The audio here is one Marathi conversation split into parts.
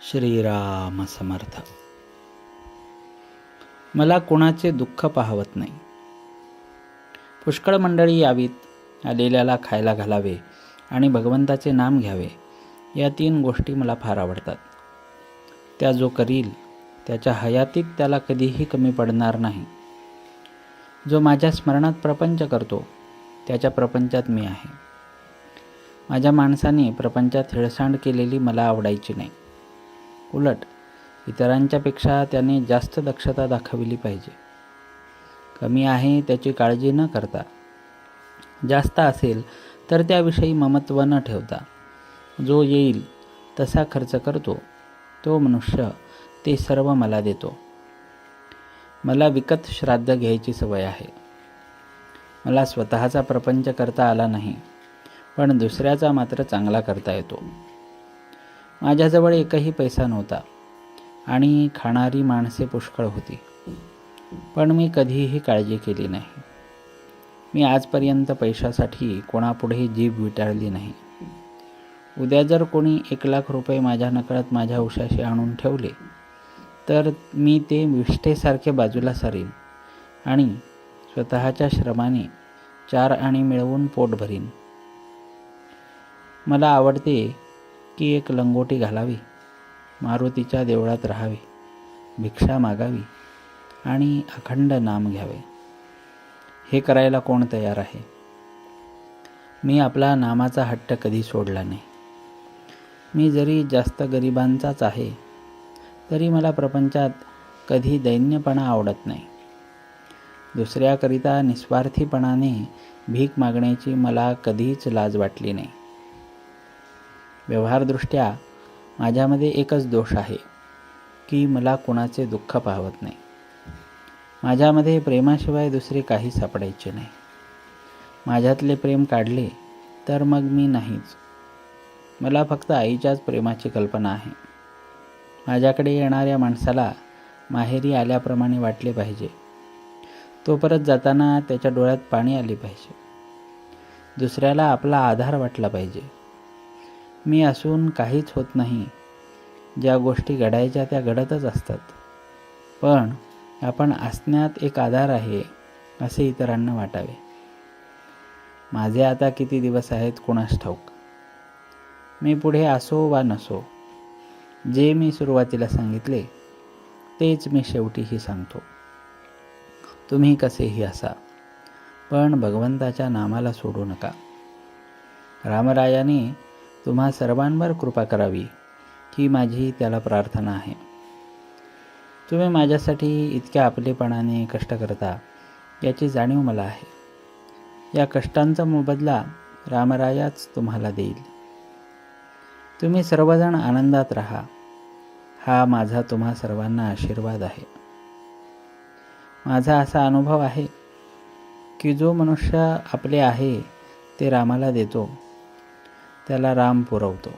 श्रीराम समर्थ. मला कोणाचे दुःख पाहवत नाही. पुष्कळ मंडळी यावीत, आलेल्याला खायला घालावे आणि भगवंताचे नाम घ्यावे, या 3 गोष्टी मला फार आवडतात. त्या जो करील त्याच्या हयातीत त्याला कधीही कमी पडणार नाही. जो माझ्या स्मरणात प्रपंच करतो त्याच्या प्रपंचात मी आहे. माझ्या माणसाने प्रपंचात हेळसांड केलेली मला आवडायची नाही. उलट इतरांच्यापेक्षा त्याने जास्त दक्षता दाखविली पाहिजे. कमी आहे त्याची काळजी न करता, जास्त असेल तर त्याविषयी ममत्व न ठेवता, जो येईल तसा खर्च करतो तो मनुष्य ते सर्व मला देतो. मला विकत श्राद्ध घ्यायची सवय आहे. मला स्वतःचा प्रपंच करता आला नाही, पण दुसऱ्याचा मात्र चांगला करता येतो. माझ्याजवळ एकही पैसा नव्हता आणि खाणारी माणसे पुष्कळ होती, पण मी कधीही काळजी केली नाही. मी आजपर्यंत पैशासाठी कोणापुढे जीभ विटाळली नाही. उद्या जर कोणी 1,00,000 रुपये माझ्या नकळत माझ्या उशाशी आणून ठेवले तर मी ते विष्ठेसारखे बाजूला सारीन आणि स्वतःच्या श्रमाने 4 आणे मिळवून पोट भरीन. मला आवडते की एक लंगोटी घालावी, मारुतीच्या देवळात राहावे, भिक्षा मागावी आणि अखंड नाम घ्यावे. हे करायला कोण तयार आहे? मी आपला नामाचा हट्ट कधी सोडला नाही. मी जरी जास्त गरिबांचाच आहे तरी मला प्रपंचात कधी दैन्यपणा आवडत नाही. दुसऱ्याकरिता निस्वार्थीपणाने भीक मागण्याची मला कधीच लाज वाटली नाही. व्यवहारदृष्ट्या माझ्यामध्ये एकच दोष आहे की मला कोणाचे दुःख पाहवत नाही. माझ्यामध्ये प्रेमाशिवाय दुसरे काही सापडायचे नाही. माझ्यातले प्रेम काढले तर मग मी नाहीच. मला फक्त आईच्याच प्रेमाची कल्पना आहे. माझ्याकडे येणाऱ्या माणसाला माहेरी आल्याप्रमाणे वाटले पाहिजे. तो परत जाताना त्याच्या डोळ्यात पाणी आले पाहिजे. दुसऱ्याला आपला आधार वाटला पाहिजे. मी असून काहीच होत नाही. ज्या गोष्टी घडायच्या त्या घडतच असतात, पण आपण असण्यात एक आधार आहे असे इतरांना वाटावे. माझे आता किती दिवस आहेत कोणास ठाऊक. मी पुढे असो वा नसो, जे मी सुरुवातीला सांगितले तेच मी शेवटीही सांगतो. तुम्ही कसेही असा, पण भगवंताच्या नामाला सोडू नका. रामरायाने तुम्हा सर्वांवर कृपा करावी ही माझी त्याला प्रार्थना आहे. तुम्ही माझ्यासाठी इतक्या आपलेपणाने कष्ट करता याची जाणीव मला आहे. या कष्टांचा मोबदला रामरायाच तुम्हाला देईल. तुम्ही सर्वजण आनंदात राहा, हा माझा तुम्हा सर्वांना आशीर्वाद आहे. माझा असा अनुभव आहे की जो मनुष्य आपले आहे ते रामाला देतो त्याला राम पुरवतो.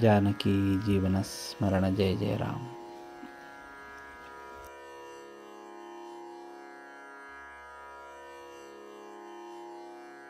जानकी जीवन स्मरण. जय जय राम.